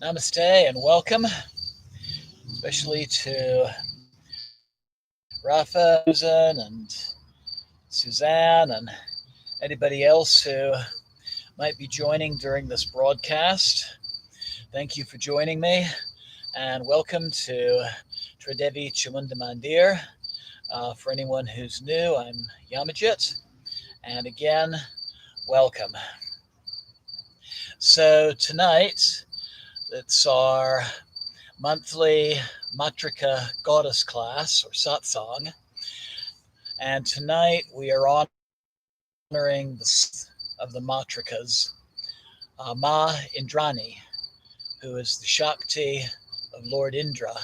Namaste and welcome, especially to Rafa, Susan, and Suzanne, and anybody else who might be joining during this broadcast. Thank you for joining me, and welcome to Tridevi Chamunda Mandir. For anyone who's new, I'm Yamajit, and again, welcome. So tonight, it's our monthly Matrika goddess class or Satsang. And tonight we are honoring the of the Matrikas, Ma Indrani, who is the Shakti of Lord Indra,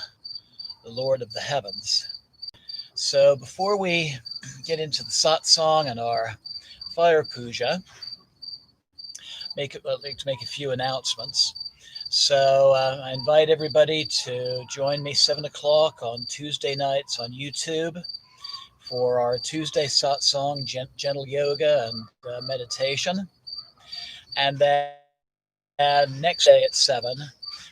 the Lord of the heavens. So before we get into the Satsang and our fire puja, I'd like to make a few announcements. So I invite everybody to join me 7 o'clock on Tuesday nights on YouTube for our Tuesday satsang, gentle yoga and meditation. And then next day at 7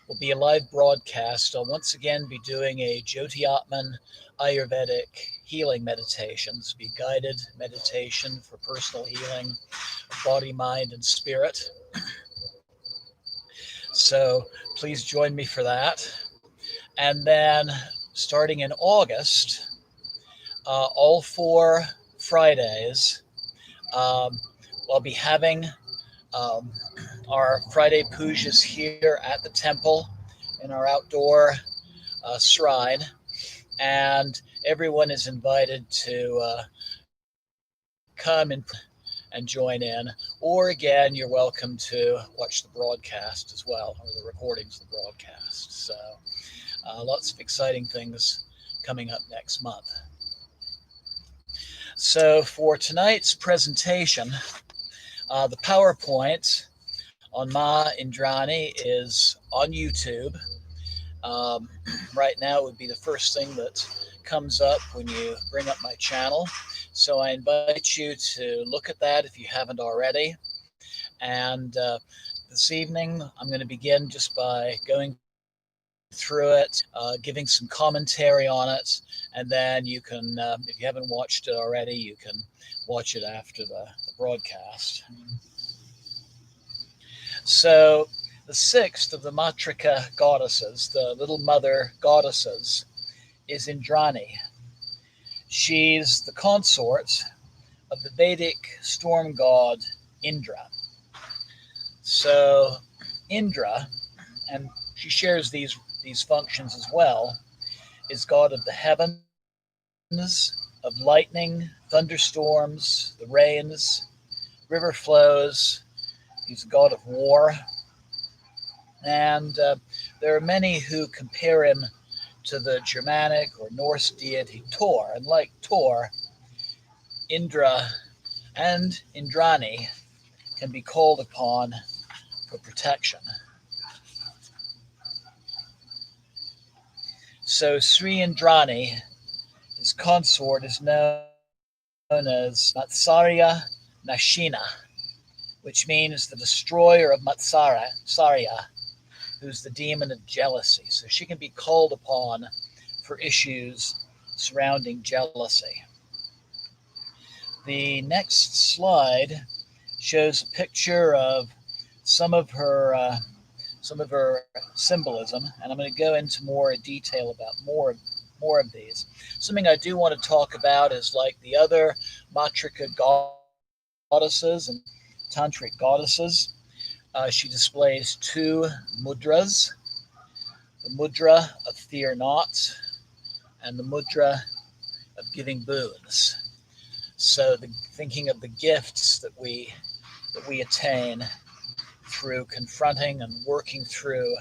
will be a live broadcast. I'll once again be doing a Jyotiatman Ayurvedic healing meditations, be guided meditation for personal healing of body, mind, and spirit. So please join me for that. And then starting in August, all 4 Fridays, I'll be having our Friday pujas here at the temple in our outdoor shrine. And everyone is invited to come and join in. Or again, you're welcome to watch the broadcast as well, or the recordings of the broadcast. So lots of exciting things coming up next month. So for tonight's presentation, the PowerPoint on Ma Indrani is on YouTube. Right now it would be the first thing that comes up when you bring up my channel. So I invite you to look at that if you haven't already. And this evening, I'm going to begin just by going through it, giving some commentary on it, and then you can, if you haven't watched it already, you can watch it after the broadcast. So the sixth of the Matrika goddesses, the little mother goddesses, is Indrani. She's the consort of the Vedic storm god Indra. So Indra, and she shares these functions as well, is god of the heavens, of lightning, thunderstorms, the rains, river flows. He's a god of war. And there are many who compare him to the Germanic or Norse deity Thor. And like Thor, Indra and Indrani can be called upon for protection. So Sri Indrani, his consort, is known as Matsarya Nashina, which means the destroyer of Matsarya, who's the demon of jealousy. So she can be called upon for issues surrounding jealousy. The next slide shows a picture of some of her symbolism, and I'm going to go into more detail about more of these. Something I do want to talk about is, like the other Matrika goddesses and tantric goddesses, she displays 2 mudras, the mudra of fear not and the mudra of giving boons. So thinking of the gifts that we attain through confronting and working through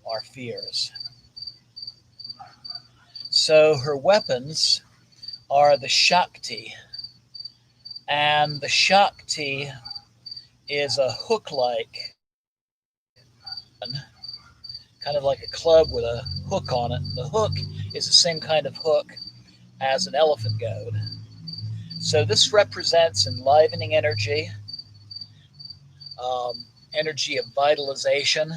our fears. So her weapons are the Shakti, and the Shakti is a hook-like, kind of like a club with a hook on it. The hook is the same kind of hook as an elephant goad. So this represents enlivening energy, energy of vitalization,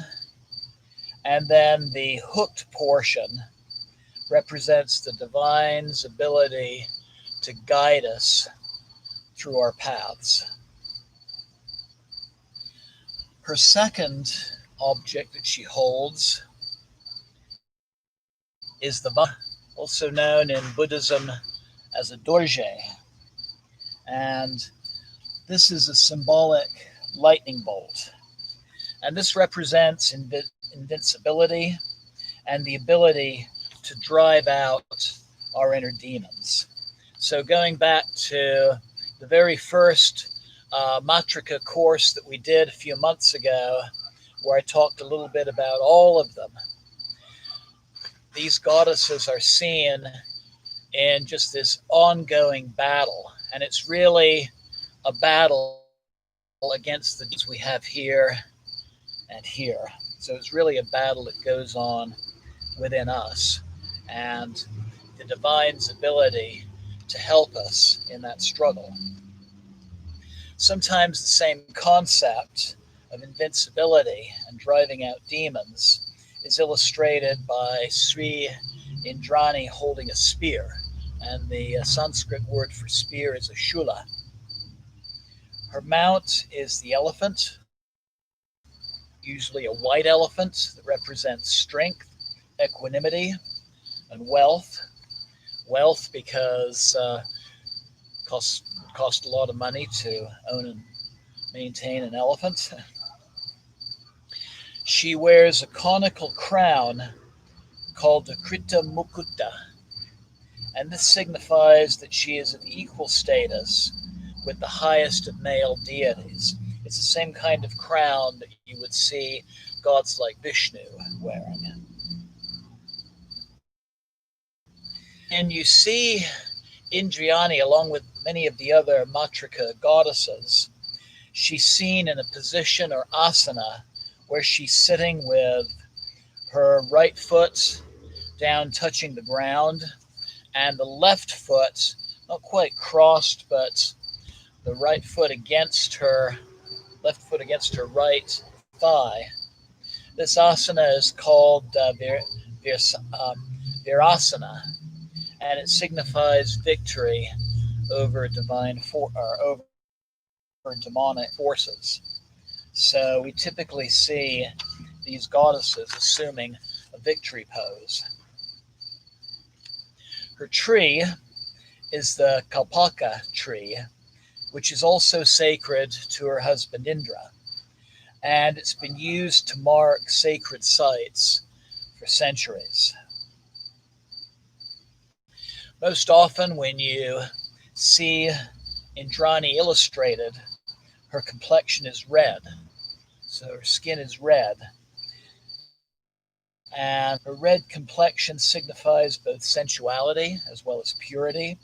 And then the hooked portion represents the divine's ability to guide us through our paths. Her second object that she holds is the Ba, also known in Buddhism as a dorje. And this is a symbolic lightning bolt. And this represents invincibility and the ability to drive out our inner demons. So going back to the very first Matrika course that we did a few months ago, where I talked a little bit about all of them, these goddesses are seen in just this ongoing battle. And it's really a battle against the demons we have here and here. So it's really a battle that goes on within us, and the divine's ability to help us in that struggle. Sometimes the same concept of invincibility and driving out demons is illustrated by Sri Indrani holding a spear, and the Sanskrit word for spear is a shula. Her mount is the elephant, usually a white elephant that represents strength, equanimity, and wealth. Wealth because it cost a lot of money to own and maintain an elephant. She wears a conical crown called the Krita Mukutta, and this signifies that she is of equal status with the highest of male deities. It's the same kind of crown that you would see gods like Vishnu wearing. And you see Indrani, along with many of the other Matrika goddesses, she's seen in a position or asana where she's sitting with her right foot down touching the ground and the left foot not quite crossed, but the right foot against her left foot against her right thigh. This asana is called Virasana, and it signifies victory over over demonic forces. So we typically see these goddesses assuming a victory pose. Her tree is the Kalpaka tree, which is also sacred to her husband Indra, and it's been used to mark sacred sites for centuries. Most often when you see Indrani illustrated, her complexion is red. So her skin is red. And her red complexion signifies both sensuality as well as purity,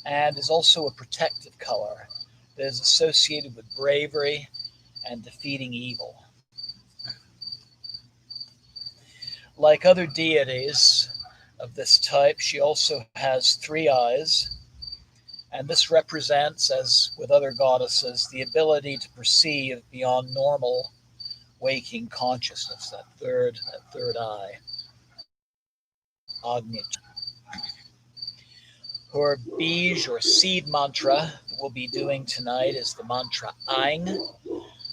and is also a protective color that is associated with bravery and defeating evil. Like other deities of this type, she also has 3 eyes, and this represents, as with other goddesses, the ability to perceive beyond normal waking consciousness, that third eye, Agni. Her bij or seed mantra that we'll be doing tonight is the mantra Aing,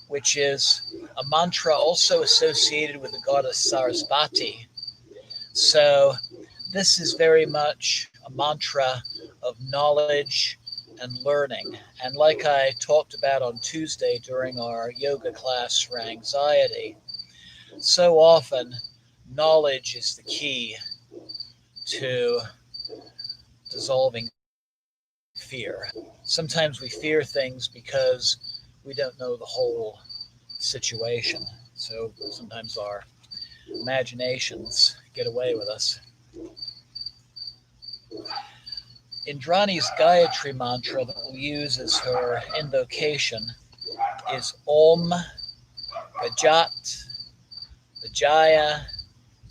which is a mantra also associated with the goddess Sarasvati. So this is very much a mantra of knowledge and learning. And like I talked about on Tuesday during our yoga class for anxiety, so often knowledge is the key to dissolving fear. Sometimes we fear things because we don't know the whole situation. So sometimes our imaginations get away with us. Indrani's Gayatri mantra that we'll use as her invocation is Om Gajat Vijaya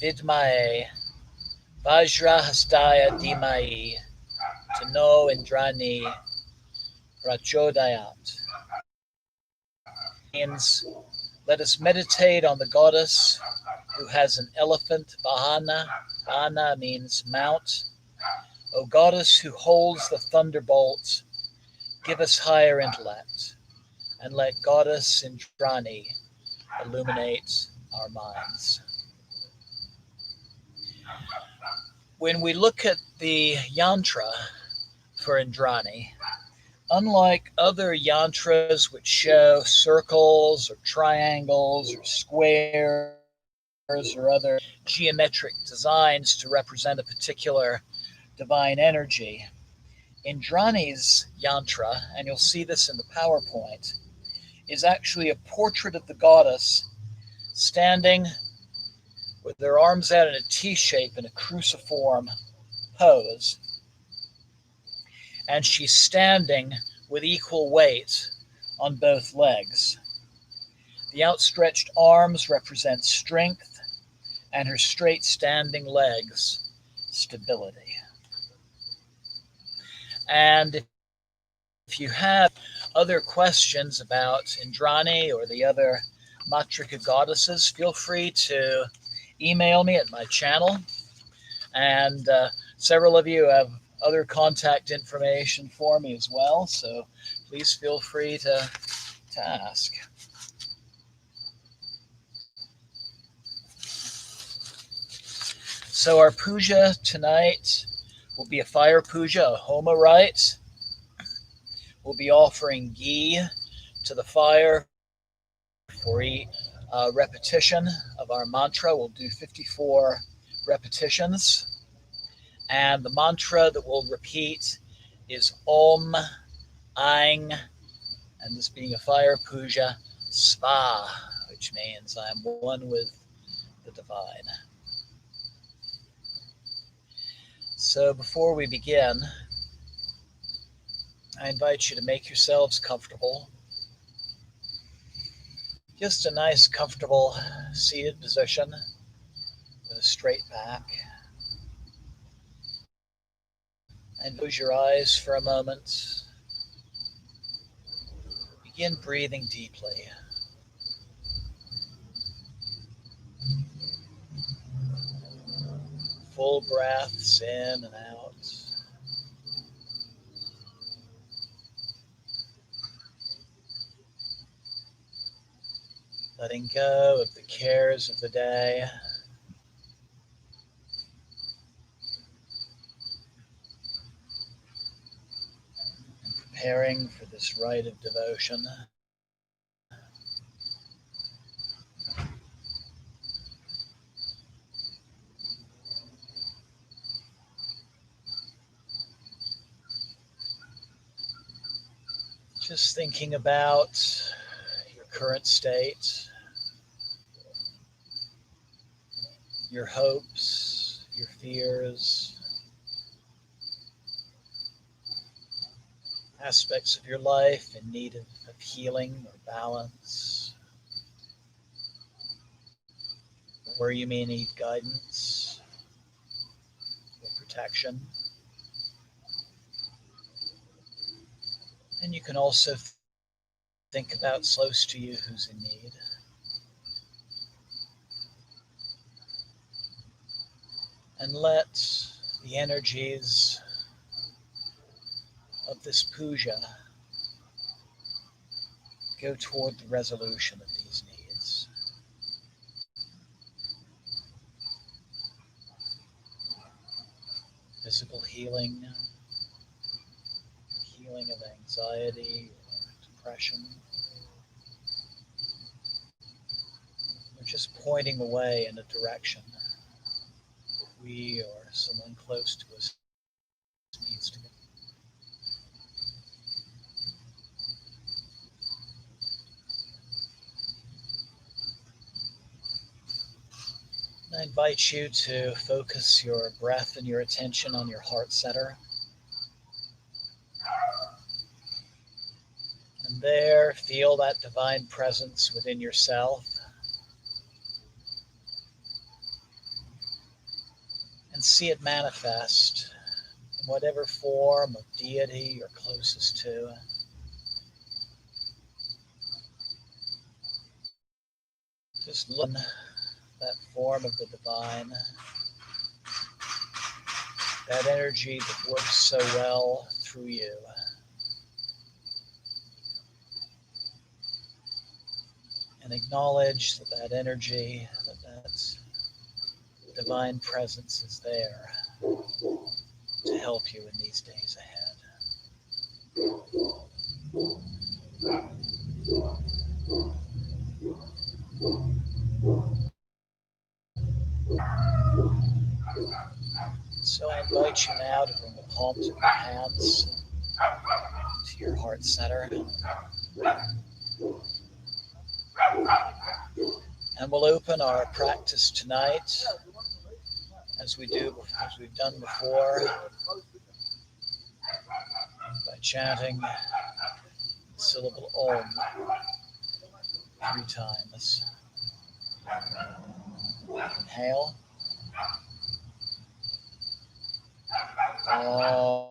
Vidmae Vajrahastaya Dhimai Tano Indrani Prachodayat. Means Let us meditate on the goddess who has an elephant vahana. Vahana means mount. O goddess who holds the thunderbolt, give us higher intellect, and let goddess Indrani illuminate our minds. When we look at the yantra for Indrani, unlike other yantras which show circles or triangles or squares or other geometric designs to represent a particular divine energy, Indrani's yantra, and you'll see this in the PowerPoint, is actually a portrait of the goddess standing with their arms out in a T shape in a cruciform pose. And she's standing with equal weight on both legs. The outstretched arms represent strength, and her straight standing legs, stability. And if you have other questions about Indrani or the other Matrika goddesses, feel free to email me at my channel. And several of you have other contact information for me as well, so please feel free to ask. So our puja tonight will be a fire puja, a homa rite. We'll be offering ghee to the fire for each repetition of our mantra. We'll do 54 repetitions. And the mantra that we'll repeat is Om, Aing, and this being a fire puja, Sva, which means I am one with the divine. So before we begin, I invite you to make yourselves comfortable. Just a nice, comfortable seated position with a straight back. And close your eyes for a moment. Begin breathing deeply. Full breaths in and out. Letting go of the cares of the day. And preparing for this rite of devotion. Just thinking about your current state, your hopes, your fears, aspects of your life in need of healing or balance, where you may need guidance or protection. And you can also think about close to you who's in need. And let the energies of this puja go toward the resolution of these needs. Physical healing, healing of anxiety or depression, or just pointing the way in a direction that we or someone close to us needs to go. I invite you to focus your breath and your attention on your heart center. And there, feel that divine presence within yourself. And see it manifest in whatever form of deity you're closest to. Just look at that form of the divine, that energy that works so well through you. And acknowledge that that energy, that divine presence is there to help you in these days ahead. So I invite you now to bring the palms of your hands to your heart center. And we'll open our practice tonight as we've done before, by chanting the syllable Om 3 times. Inhale. Om.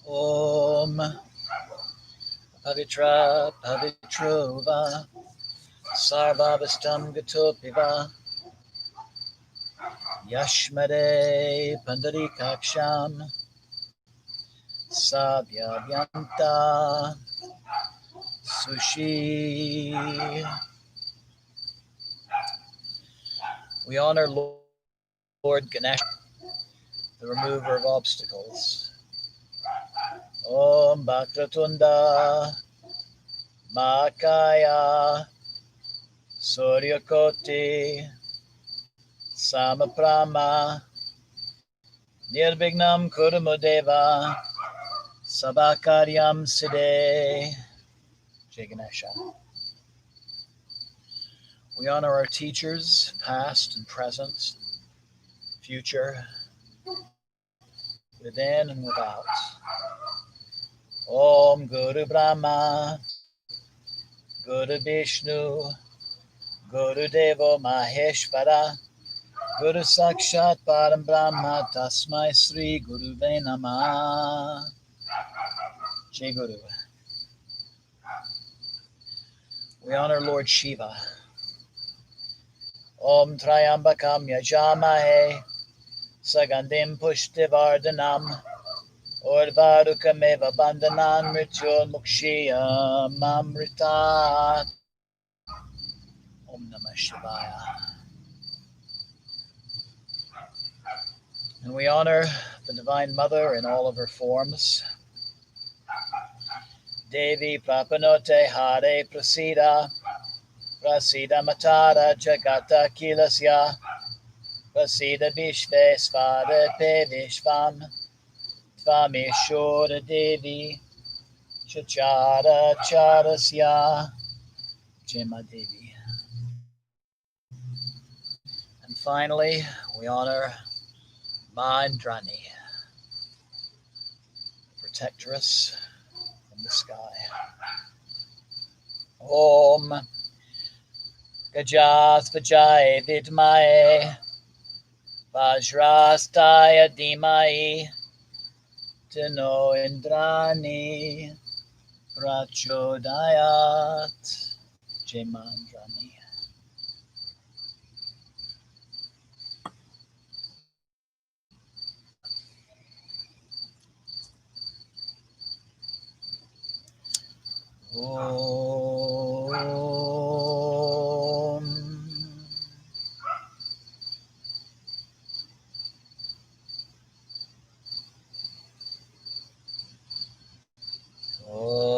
Om Pavitra Pavitrova Sarvavastam Gatopiva Yashmade Pandarikaksham Sabyavyanta Sushi. We honor Lord Ganesh, the remover of obstacles. Om Bhakratunda Makaya Suryakoti Samaprama Nirvignam Kurumudeva Sabakaryam Siddhe. Jai Ganesha. We honor our teachers, past and present, future, within and without. Om Guru Brahma, Guru Vishnu, Guru Devo Maheshvara, Guru Sakshat Param Brahma, Tasmai Sri Guru Namah. Jai Guru. We honor Lord Shiva. Om Trayambakam Yajamahe, Sagandim Pushtivardhanam, Urvarukameva Bandhanan Mrityur Mukshiyam Amritat. Om Namah Shivaya. And we honor the Divine Mother in all of her forms. Devi Prapanote Hare Prasida, Prasida Matara Jagata Kilasya, Prasida Vishve Svada Pe Vishvam, Tvameshwara Devi, Chachara Charasya, Jema Devi. And finally, we honor Ma Indrani, protectress from the sky. Om Gajasvajaya Vidmaye Vajrastaya Dhimai Tano Indrani Prachodayat. Jai Ma Indrani. Om. Om.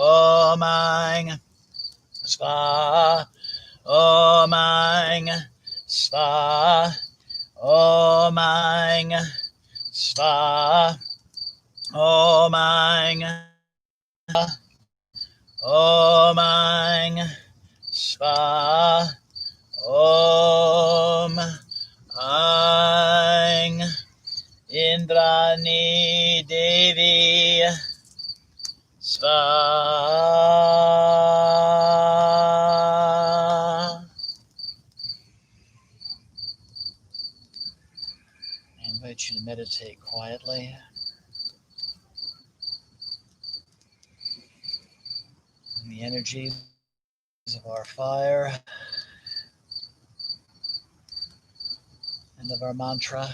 Om Ang Swaha. Om Ang Swaha. Om Ang Swaha. Om Ang Om Ang Swaha. Om Ang Indrani Devi Swaha. I invite you to meditate quietly. On the energies of our fire and of our mantra.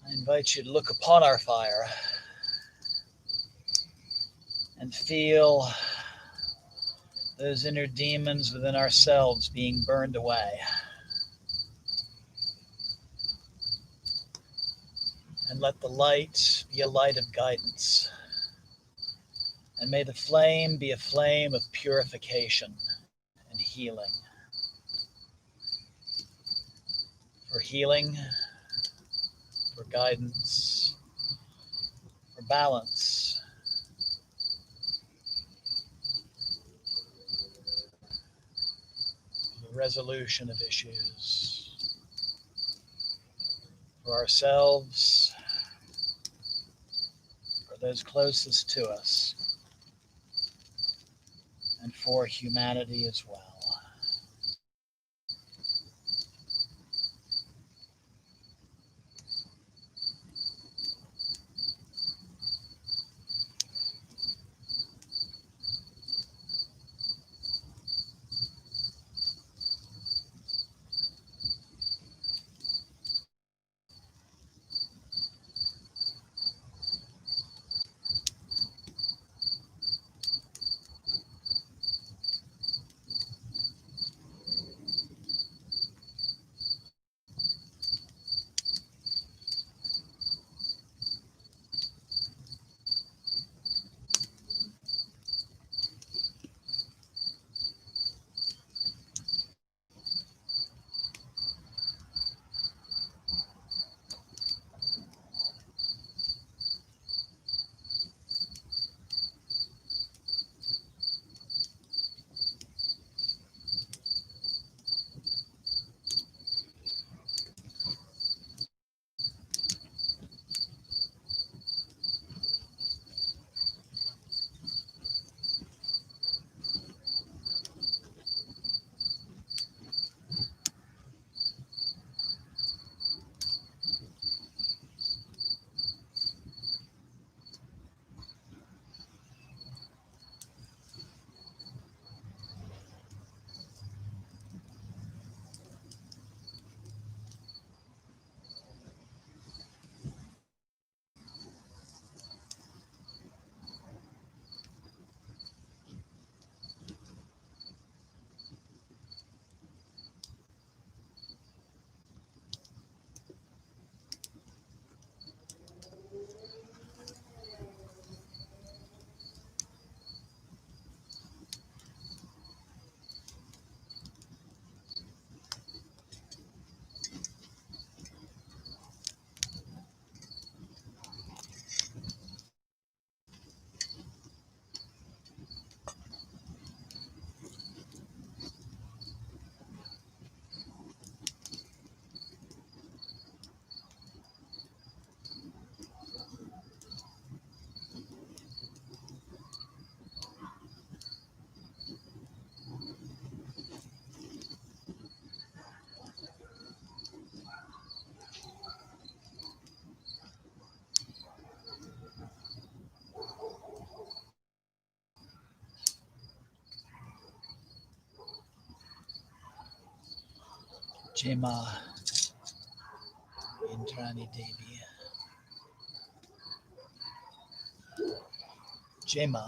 I invite you to look upon our fire and feel those inner demons within ourselves being burned away. And let the light be a light of guidance. And may the flame be a flame of purification and healing. For healing, for guidance, for balance, for the resolution of issues, for ourselves, for those closest to us, and for humanity as well. Jema Indrani Devi. Jema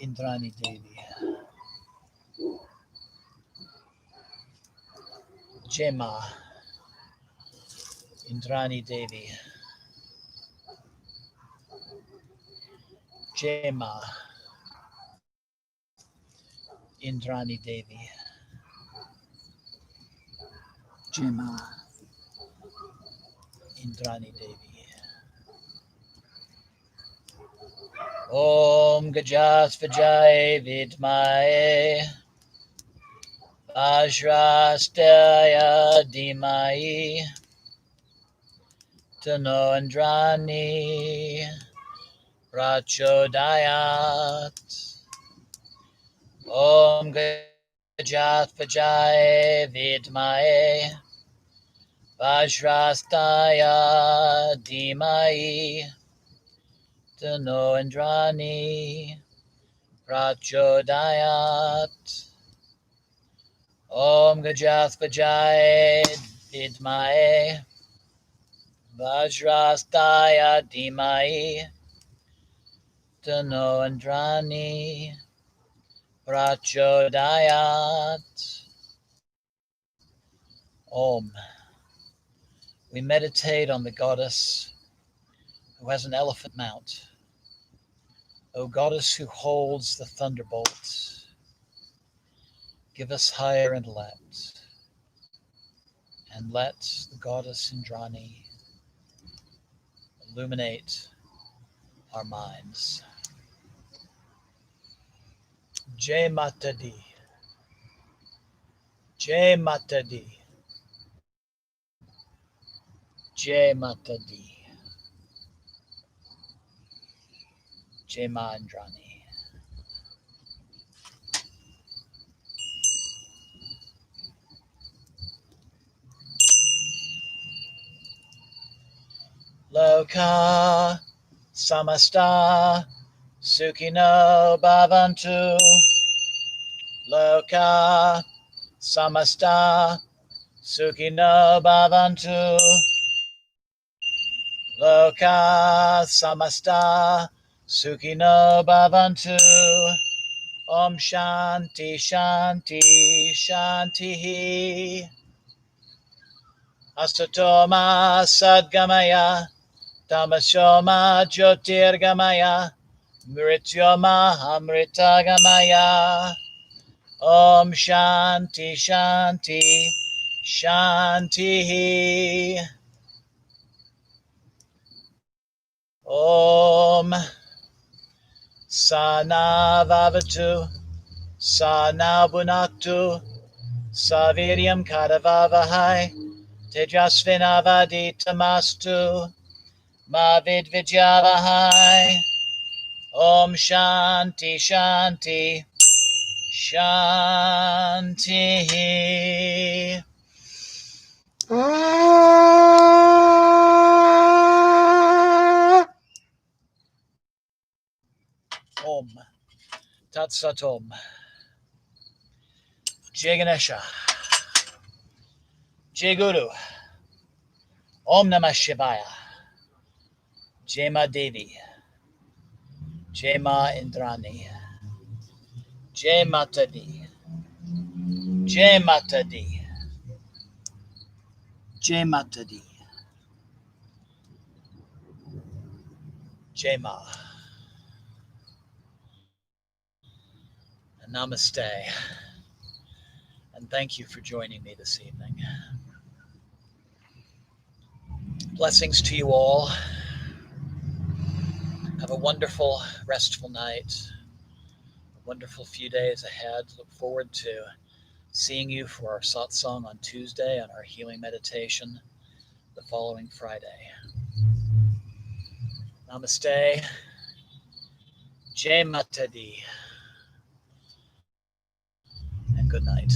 Indrani Devi. Jema Indrani Devi. Jai Ma, Indrani Devi. Jai Ma, Indrani Devi. Om Gajas Vijay Vidmai Vajrastaya Dhimai Tano Indrani Prachodayat. Om Gajas Vijay Vidmai Vajrastaya Dhimai Tano Indrani Prachodayat. Om Gajathvajay Vidmae Vajrastaya Dhimai Tano Indrani Prachodayat. Om. We meditate on the goddess who has an elephant mount. O goddess who holds the thunderbolt, give us higher intellect, and let the goddess Indrani illuminate our minds. Jai Mata Di. Jai Mata Di. Jai Mata Di. Jai Ma Indrani. Loka Samasta Sukhino Bhavantu. Loka Samasta Sukhino Bhavantu. Loka Samasta Sukhino Bhavantu. Om Shanti Shanti Shanti. Asatoma Sadgamaya Tamasoma Jyotirgamaya Mrityoma Amritagamaya. Om Shanti Shanti Shanti. Om Sana Vavatu Sana Bunaktu Saviryam Kadavavahai Tejasvinavaditamastu Ma Vidvijavahai. Om Shanti Shanti Shanti. Om Tat Sat Om. Jai Ganesha. Jai Guru. Om Namah Shivaya. Jai Ma Devi. Jai Ma Indrani. Jai Mata Di. Jai Mata Di. Jai Mata Di. Jai Ma. Namaste. And thank you for joining me this evening. Blessings to you all. Have a wonderful, restful night. A wonderful few days ahead. Look forward to seeing you for our satsang on Tuesday and our healing meditation the following Friday. Namaste. Jai Mata Di. And good night.